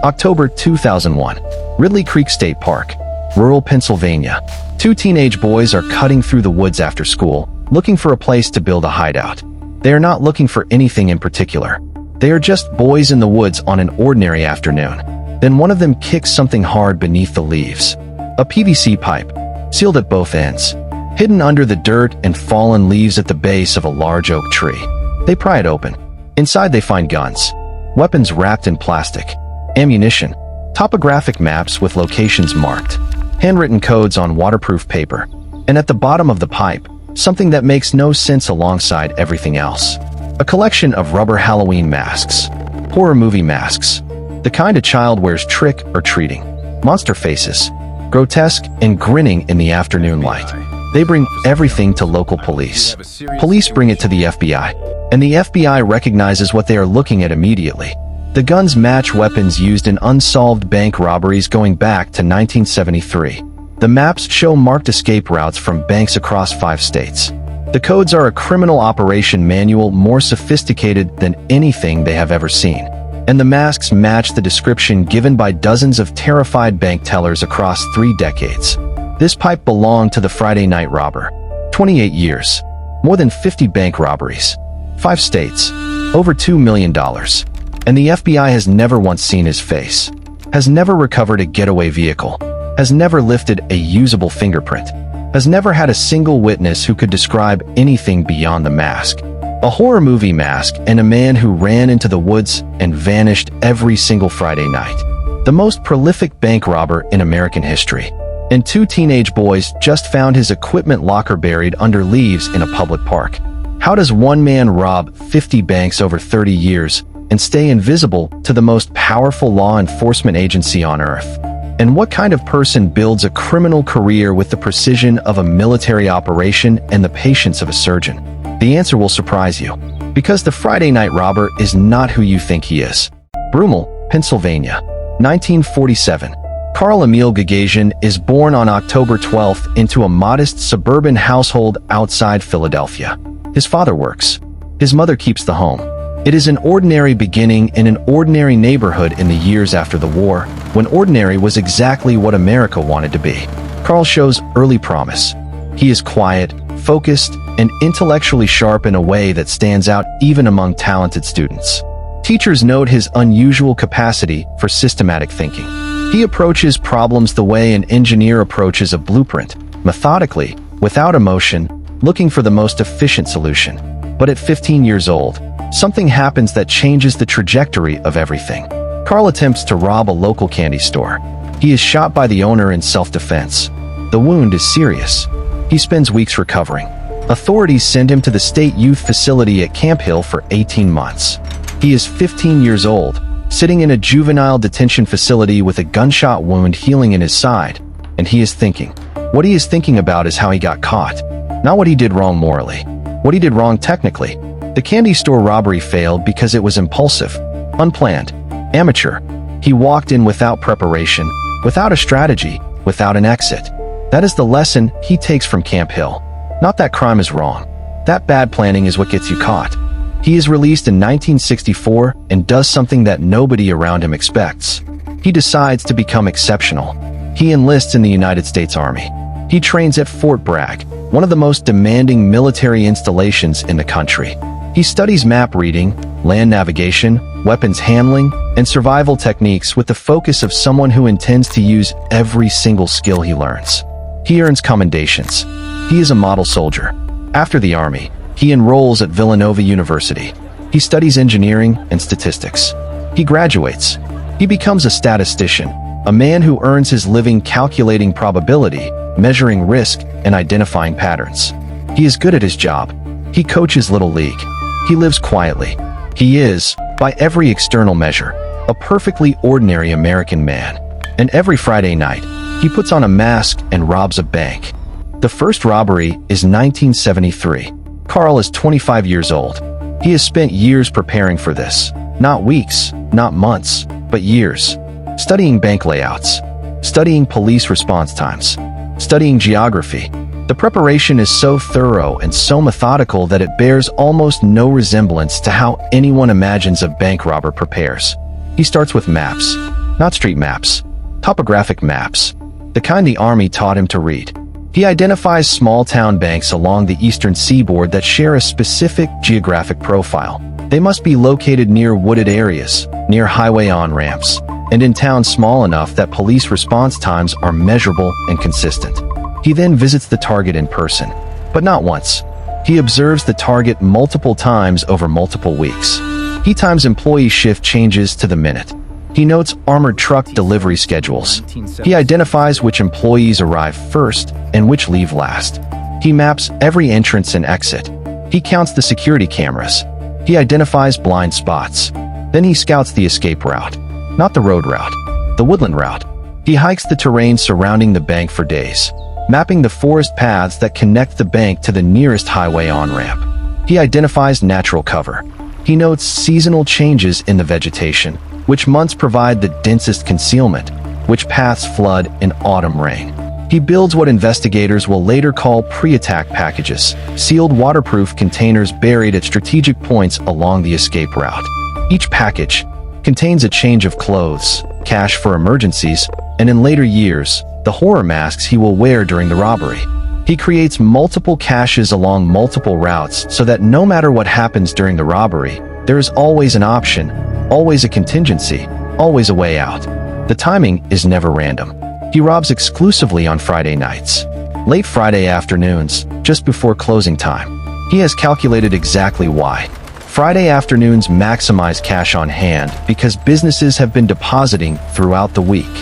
October 2001. Ridley Creek State Park, rural Pennsylvania. Two teenage boys are cutting through the woods after school, looking for a place to build a hideout. They are not looking for anything in particular. They are just boys in the woods on an ordinary afternoon. Then one of them kicks something hard beneath the leaves. A PVC pipe, sealed at both ends, hidden under the dirt and fallen leaves at the base of a large oak tree. They pry it open. Inside they find guns, weapons wrapped in plastic, ammunition, topographic maps with locations marked, handwritten codes on waterproof paper, and at the bottom of the pipe, something that makes no sense alongside everything else. A collection of rubber Halloween masks, horror movie masks, the kind a child wears trick or treating, monster faces, grotesque and grinning in the afternoon light. They bring everything to local police. Police bring it to the FBI, and the FBI recognizes what they are looking at immediately. The guns match weapons used in unsolved bank robberies going back to 1973. The maps show marked escape routes from banks across 5 states. The codes are a criminal operation manual more sophisticated than anything they have ever seen. And the masks match the description given by dozens of terrified bank tellers across 3 decades. This pipe belonged to the Friday night robber. 28 years. More than 50 bank robberies. 5 states. Over $2 million. And the FBI has never once seen his face. Has never recovered a getaway vehicle. Has never lifted a usable fingerprint. Has never had a single witness who could describe anything beyond the mask. A horror movie mask and a man who ran into the woods and vanished every single Friday night. The most prolific bank robber in American history. And 2 teenage boys just found his equipment locker buried under leaves in a public park. How does one man rob 50 banks over 30 years and stay invisible to the most powerful law enforcement agency on earth? And what kind of person builds a criminal career with the precision of a military operation and the patience of a surgeon? The answer will surprise you, because the Friday night robber is not who you think he is. Broomall, Pennsylvania, 1947. Carl Emil Gugasian is born on October 12th into a modest suburban household outside Philadelphia. His father works. His mother keeps the home. It is an ordinary beginning in an ordinary neighborhood in the years after the war, when ordinary was exactly what America wanted to be. Carl shows early promise. He is quiet, focused, and intellectually sharp in a way that stands out even among talented students. Teachers note his unusual capacity for systematic thinking. He approaches problems the way an engineer approaches a blueprint, methodically, without emotion, looking for the most efficient solution. But at 15 years old, something happens that changes the trajectory of everything. Carl attempts to rob a local candy store. He is shot by the owner in self-defense. The wound is serious. He spends weeks recovering. Authorities send him to the state youth facility at Camp Hill for 18 months. He is 15 years old, sitting in a juvenile detention facility with a gunshot wound healing in his side, and he is thinking. What he is thinking about is how he got caught, not what he did wrong morally. What he did wrong technically. The candy store robbery failed because it was impulsive, unplanned, amateur. He walked in without preparation, without a strategy, without an exit. That is the lesson he takes from Camp Hill. Not that crime is wrong. That bad planning is what gets you caught. He is released in 1964 and does something that nobody around him expects. He decides to become exceptional. He enlists in the United States Army. He trains at Fort Bragg, one of the most demanding military installations in the country. He studies map reading, land navigation, weapons handling, and survival techniques with the focus of someone who intends to use every single skill he learns. He earns commendations. He is a model soldier. After the Army, he enrolls at Villanova University. He studies engineering and statistics. He graduates. He becomes a statistician, a man who earns his living calculating probability, measuring risk, and identifying patterns. He is good at his job. He coaches Little League. He lives quietly. He is, by every external measure, a perfectly ordinary American man. And every Friday night, he puts on a mask and robs a bank. The first robbery is 1973. Carl is 25 years old. He has spent years preparing for this. Not weeks, not months, but years. Studying bank layouts. Studying police response times. Studying geography. The preparation is so thorough and so methodical that it bears almost no resemblance to how anyone imagines a bank robber prepares. He starts with maps. Not street maps. Topographic maps. The kind the army taught him to read. He identifies small-town banks along the eastern seaboard that share a specific geographic profile. They must be located near wooded areas, near highway on-ramps, and in towns small enough that police response times are measurable and consistent. He then visits the target in person, but not once. He observes the target multiple times over multiple weeks. He times employee shift changes to the minute. He notes armored truck delivery schedules. He identifies which employees arrive first and which leave last. He maps every entrance and exit. He counts the security cameras. He identifies blind spots. Then he scouts the escape route. Not the road route, the woodland route. He hikes the terrain surrounding the bank for days, mapping the forest paths that connect the bank to the nearest highway on-ramp. He identifies natural cover. He notes seasonal changes in the vegetation, which months provide the densest concealment, which paths flood in autumn rain. He builds what investigators will later call pre-attack packages, sealed waterproof containers buried at strategic points along the escape route. Each package contains a change of clothes, cash for emergencies, and in later years, the horror masks he will wear during the robbery. He creates multiple caches along multiple routes so that no matter what happens during the robbery, there is always an option, always a contingency, always a way out. The timing is never random. He robs exclusively on Friday nights, late Friday afternoons, just before closing time. He has calculated exactly why. Friday afternoons maximize cash on hand because businesses have been depositing throughout the week.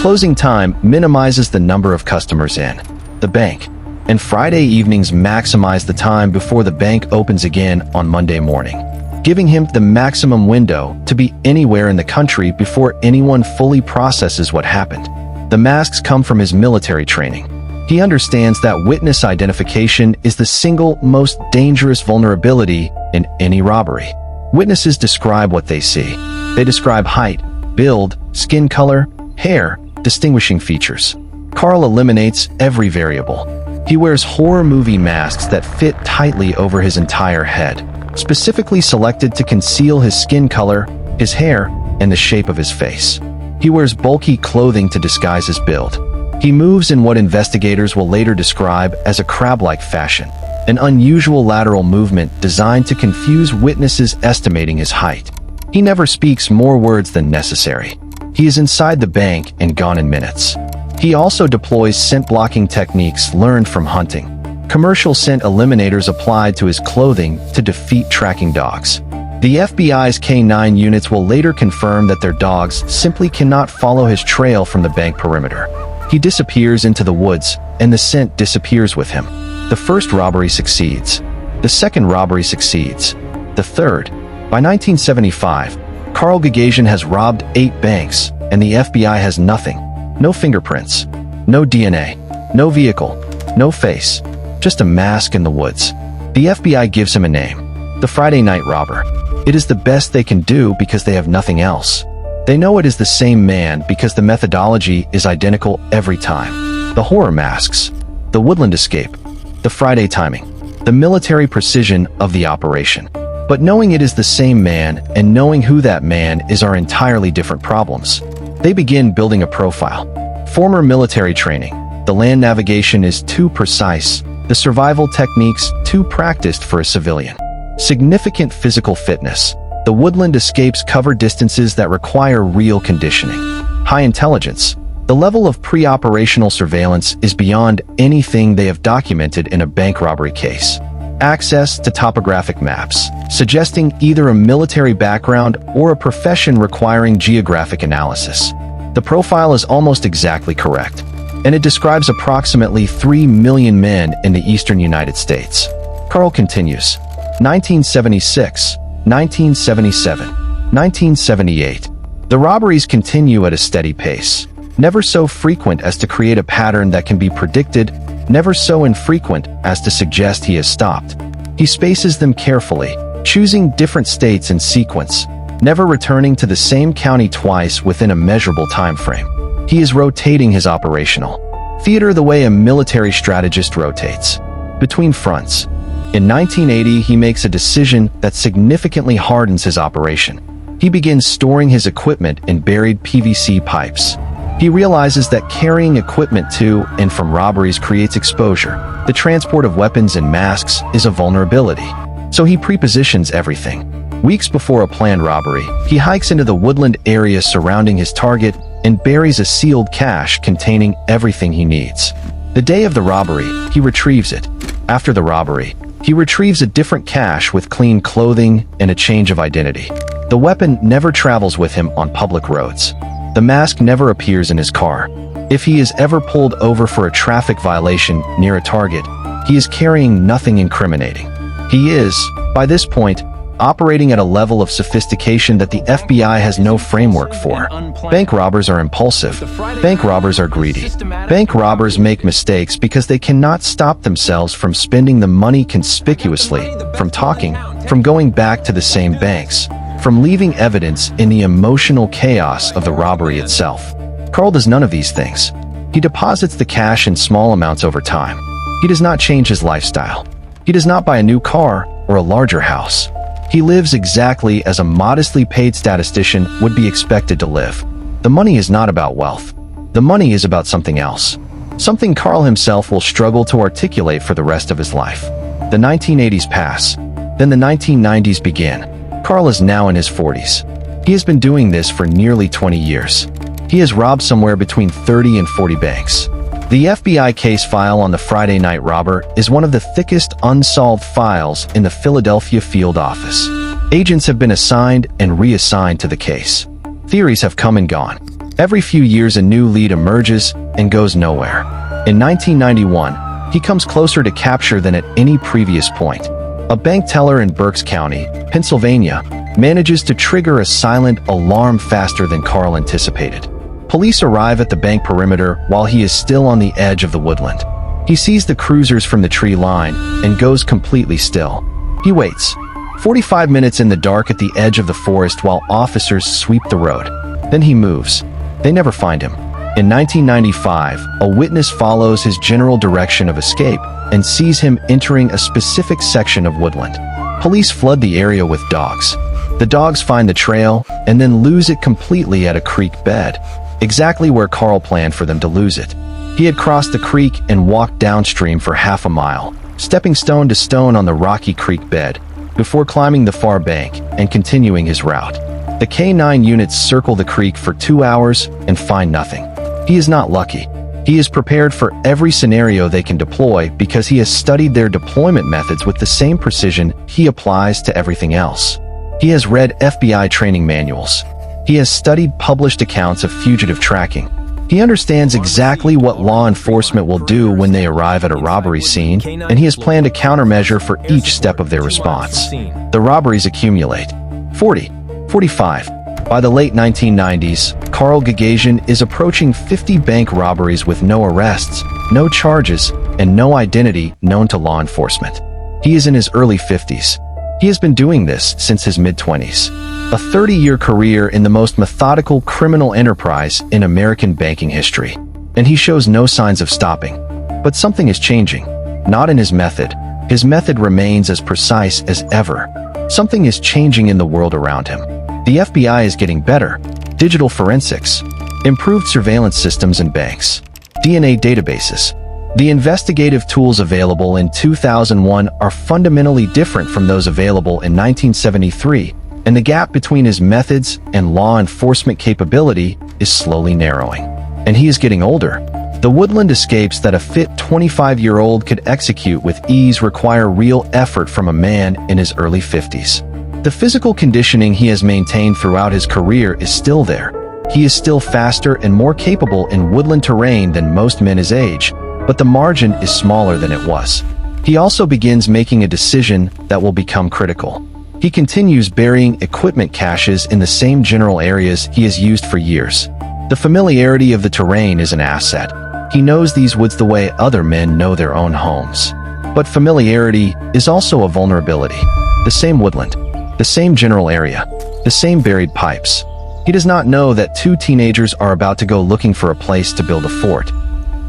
Closing time minimizes the number of customers in the bank, and Friday evenings maximize the time before the bank opens again on Monday morning, giving him the maximum window to be anywhere in the country before anyone fully processes what happened. The masks come from his military training. He understands that witness identification is the single most dangerous vulnerability in any robbery. Witnesses describe what they see. They describe height, build, skin color, hair, distinguishing features. Carl eliminates every variable. He wears horror movie masks that fit tightly over his entire head, specifically selected to conceal his skin color, his hair, and the shape of his face. He wears bulky clothing to disguise his build. He moves in what investigators will later describe as a crab-like fashion, an unusual lateral movement designed to confuse witnesses estimating his height. He never speaks more words than necessary. He is inside the bank and gone in minutes. He also deploys scent-blocking techniques learned from hunting. Commercial scent eliminators applied to his clothing to defeat tracking dogs. The FBI's K-9 units will later confirm that their dogs simply cannot follow his trail from the bank perimeter. He disappears into the woods, and the scent disappears with him. The first robbery succeeds. The second robbery succeeds. The third. By 1975, Carl Gugasian has robbed 8 banks, and the FBI has nothing. No fingerprints. No DNA. No vehicle. No face. Just a mask in the woods. The FBI gives him a name. The Friday Night Robber. It is the best they can do because they have nothing else. They know it is the same man because the methodology is identical every time. The horror masks. The woodland escape. The Friday timing. The military precision of the operation. But knowing it is the same man and knowing who that man is are entirely different problems. They begin building a profile. Former military training. The land navigation is too precise. The survival techniques too practiced for a civilian. Significant physical fitness. The woodland escapes cover distances that require real conditioning. High intelligence. The level of pre-operational surveillance is beyond anything they have documented in a bank robbery case. Access to topographic maps, suggesting either a military background or a profession requiring geographic analysis. The profile is almost exactly correct, and it describes approximately 3 million men in the eastern United States. Carl continues. 1976, 1977, 1978. The robberies continue at a steady pace, never so frequent as to create a pattern that can be predicted, never so infrequent as to suggest he has stopped. He spaces them carefully, choosing different states in sequence, never returning to the same county twice within a measurable time frame. He is rotating his operational theater the way a military strategist rotates, between fronts. In 1980, he makes a decision that significantly hardens his operation. He begins storing his equipment in buried PVC pipes. He realizes that carrying equipment to and from robberies creates exposure. The transport of weapons and masks is a vulnerability. So he prepositions everything. Weeks before a planned robbery, he hikes into the woodland area surrounding his target and buries a sealed cache containing everything he needs. The day of the robbery, he retrieves it. After the robbery, he retrieves a different cache with clean clothing and a change of identity. The weapon never travels with him on public roads. The mask never appears in his car. If he is ever pulled over for a traffic violation near a target, he is carrying nothing incriminating. He is, by this point, operating at a level of sophistication that the FBI has no framework for. Bank robbers are impulsive. Bank robbers are greedy. Bank robbers make mistakes because they cannot stop themselves from spending the money conspicuously, from talking, from going back to the same banks, from leaving evidence in the emotional chaos of the robbery itself. Carl does none of these things. He deposits the cash in small amounts over time. He does not change his lifestyle. He does not buy a new car or a larger house. He lives exactly as a modestly paid statistician would be expected to live. The money is not about wealth. The money is about something else. Something Carl himself will struggle to articulate for the rest of his life. The 1980s pass. Then the 1990s begin. Carl is now in his 40s. He has been doing this for nearly 20 years. He has robbed somewhere between 30 and 40 banks. The FBI case file on the Friday night robber is one of the thickest unsolved files in the Philadelphia field office. Agents have been assigned and reassigned to the case. Theories have come and gone. Every few years a new lead emerges and goes nowhere. In 1991, he comes closer to capture than at any previous point. A bank teller in Berks County, Pennsylvania, manages to trigger a silent alarm faster than Carl anticipated. Police arrive at the bank perimeter while he is still on the edge of the woodland. He sees the cruisers from the tree line and goes completely still. He waits. 45 minutes in the dark at the edge of the forest while officers sweep the road. Then he moves. They never find him. In 1995, a witness follows his general direction of escape and sees him entering a specific section of woodland. Police flood the area with dogs. The dogs find the trail and then lose it completely at a creek bed. Exactly where Carl planned for them to lose it. He had crossed the creek and walked downstream for half a mile, stepping stone to stone on the rocky creek bed, before climbing the far bank and continuing his route. The K-9 units circle the creek for 2 hours and find nothing. He is not lucky. He is prepared for every scenario they can deploy because he has studied their deployment methods with the same precision he applies to everything else. He has read FBI training manuals. He has studied published accounts of fugitive tracking. He understands exactly what law enforcement will do when they arrive at a robbery scene, and he has planned a countermeasure for each step of their response. The robberies accumulate. 40, 45. By the late 1990s, Carl Gugasian is approaching 50 bank robberies with no arrests, no charges, and no identity known to law enforcement. He is in his early 50s. He has been doing this since his mid-20s. A 30-year career in the most methodical criminal enterprise in American banking history. And he shows no signs of stopping. But something is changing. Not in his method. His method remains as precise as ever. Something is changing in the world around him. The FBI is getting better. Digital forensics. Improved surveillance systems in banks. DNA databases. The investigative tools available in 2001 are fundamentally different from those available in 1973. And the gap between his methods and law enforcement capability is slowly narrowing. And he is getting older. The woodland escapes that a fit 25-year-old could execute with ease require real effort from a man in his early 50s. The physical conditioning he has maintained throughout his career is still there. He is still faster and more capable in woodland terrain than most men his age, but the margin is smaller than it was. He also begins making a decision that will become critical. He continues burying equipment caches in the same general areas he has used for years. The familiarity of the terrain is an asset. He knows these woods the way other men know their own homes. But familiarity is also a vulnerability. The same woodland, the same general area, the same buried pipes. He does not know that two teenagers are about to go looking for a place to build a fort.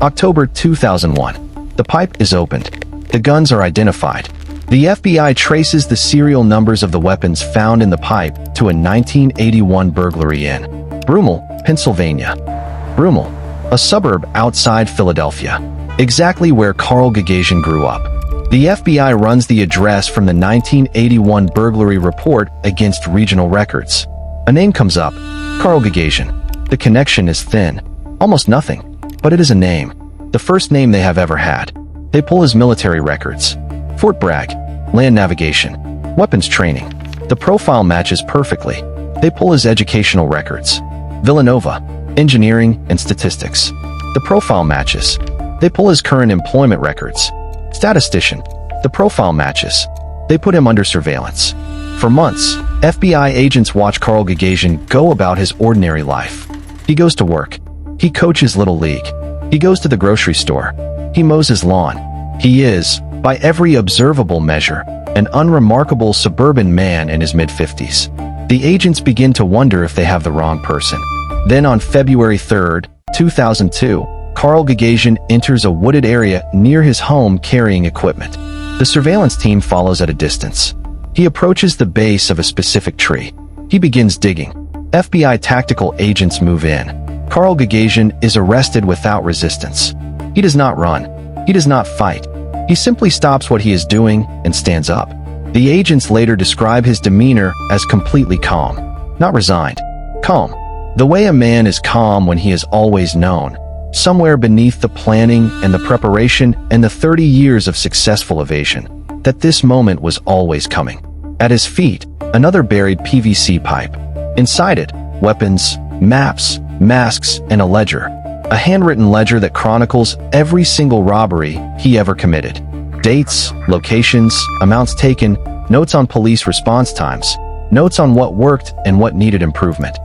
October 2001. The pipe is opened. The guns are identified. The FBI traces the serial numbers of the weapons found in the pipe to a 1981 burglary in Broomall, Pennsylvania. Broomall, a suburb outside Philadelphia, exactly where Carl Gugasian grew up. The FBI runs the address from the 1981 burglary report against regional records. A name comes up, Carl Gugasian. The connection is thin, almost nothing, but it is a name, the first name they have ever had. They pull his military records. Fort Bragg, land navigation, weapons training. The profile matches perfectly. They pull his educational records. Villanova, engineering and statistics. The profile matches. They pull his current employment records. Statistician, the profile matches. They put him under surveillance. For months, FBI agents watch Carl Gugasian go about his ordinary life. He goes to work. He coaches Little League. He goes to the grocery store. He mows his lawn. He is, by every observable measure, an unremarkable suburban man in his mid-50s. The agents begin to wonder if they have the wrong person. Then on February 3, 2002, Carl Gugasian enters a wooded area near his home carrying equipment. The surveillance team follows at a distance. He approaches the base of a specific tree. He begins digging. FBI tactical agents move in. Carl Gugasian is arrested without resistance. He does not run. He does not fight. He simply stops what he is doing and stands up. The agents later describe his demeanor as completely calm, not resigned. Calm. The way a man is calm when he is always known, somewhere beneath the planning and the preparation and the 30 years of successful evasion, that this moment was always coming. At his feet, another buried PVC pipe. Inside it, weapons, maps, masks, and a ledger. A handwritten ledger that chronicles every single robbery he ever committed. Dates, locations, amounts taken, notes on police response times, notes on what worked and what needed improvement.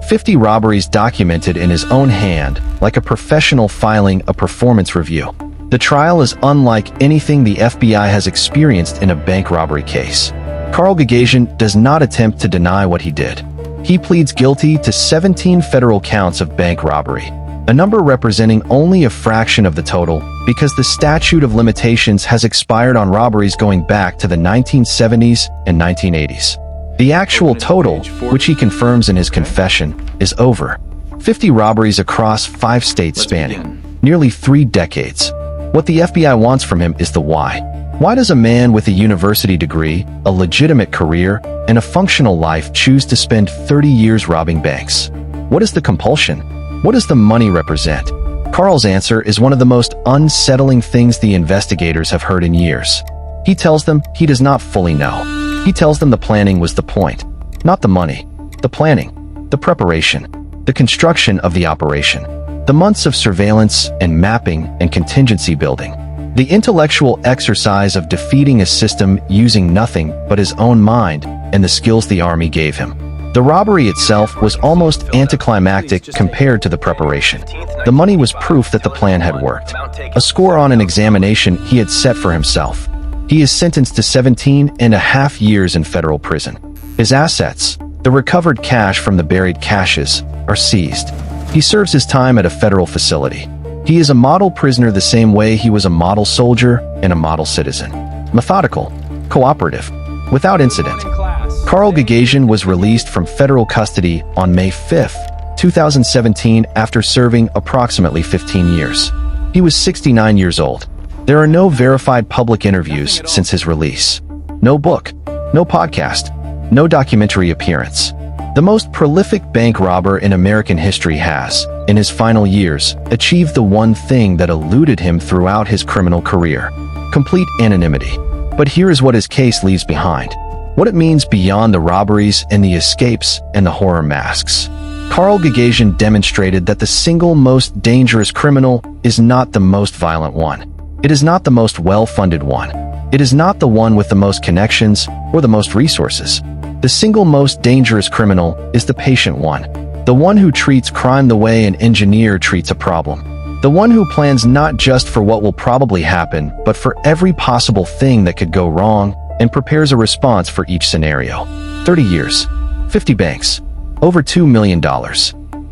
50 robberies documented in his own hand, like a professional filing a performance review. The trial is unlike anything the FBI has experienced in a bank robbery case. Carl Gugasian does not attempt to deny what he did. He pleads guilty to 17 federal counts of bank robbery, a number representing only a fraction of the total because the statute of limitations has expired on robberies going back to the 1970s and 1980s. The actual total, which he confirms in his confession, is over 50 robberies across 5 states spanning nearly 3 decades. What the FBI wants from him is the why. Why does a man with a university degree, a legitimate career, and a functional life choose to spend 30 years robbing banks? What is the compulsion? What does the money represent? Carl's answer is one of the most unsettling things the investigators have heard in years. He tells them he does not fully know. He tells them the planning was the point, not the money. The planning, the preparation, the construction of the operation, the months of surveillance and mapping and contingency building, the intellectual exercise of defeating a system using nothing but his own mind and the skills the army gave him. The robbery itself was almost anticlimactic compared to the preparation. The money was proof that the plan had worked. A score on an examination he had set for himself. He is sentenced to 17.5 years in federal prison. His assets, the recovered cash from the buried caches, are seized. He serves his time at a federal facility. He is a model prisoner the same way he was a model soldier and a model citizen. Methodical, cooperative, without incident. Carl Gugasian was released from federal custody on May 5, 2017 after serving approximately 15 years. He was 69 years old. There are no verified public interviews since his release. No book, no podcast, no documentary appearance. The most prolific bank robber in American history has, in his final years, achieved the one thing that eluded him throughout his criminal career: complete anonymity. But here is what his case leaves behind. What it means beyond the robberies and the escapes and the horror masks. Carl Gugasian demonstrated that the single most dangerous criminal is not the most violent one. It is not the most well-funded one. It is not the one with the most connections or the most resources. The single most dangerous criminal is the patient one. The one who treats crime the way an engineer treats a problem. The one who plans not just for what will probably happen, but for every possible thing that could go wrong, and prepares a response for each scenario. 30 years, 50 banks, over $2 million.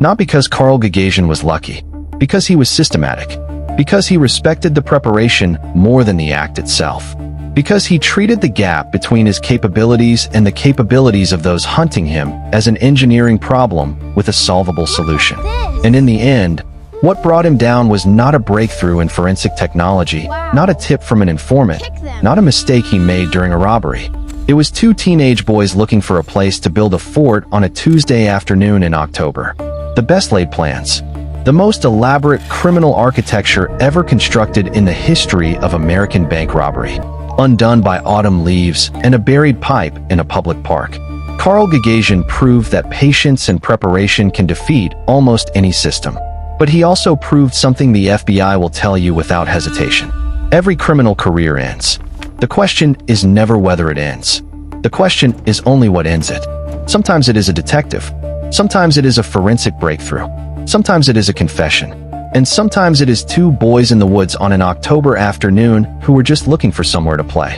Not because Carl Gugasian was lucky, because he was systematic, because he respected the preparation more than the act itself, because he treated the gap between his capabilities and the capabilities of those hunting him as an engineering problem with a solvable solution. And in the end, what brought him down was not a breakthrough in forensic technology, not a tip from an informant, not a mistake he made during a robbery. It was two teenage boys looking for a place to build a fort on a Tuesday afternoon in October. The best laid plans. The most elaborate criminal architecture ever constructed in the history of American bank robbery. Undone by autumn leaves and a buried pipe in a public park. Carl Gugasian proved that patience and preparation can defeat almost any system. But he also proved something the FBI will tell you without hesitation. Every criminal career ends. The question is never whether it ends. The question is only what ends it. Sometimes it is a detective. Sometimes it is a forensic breakthrough. Sometimes it is a confession. And sometimes it is two boys in the woods on an October afternoon who were just looking for somewhere to play.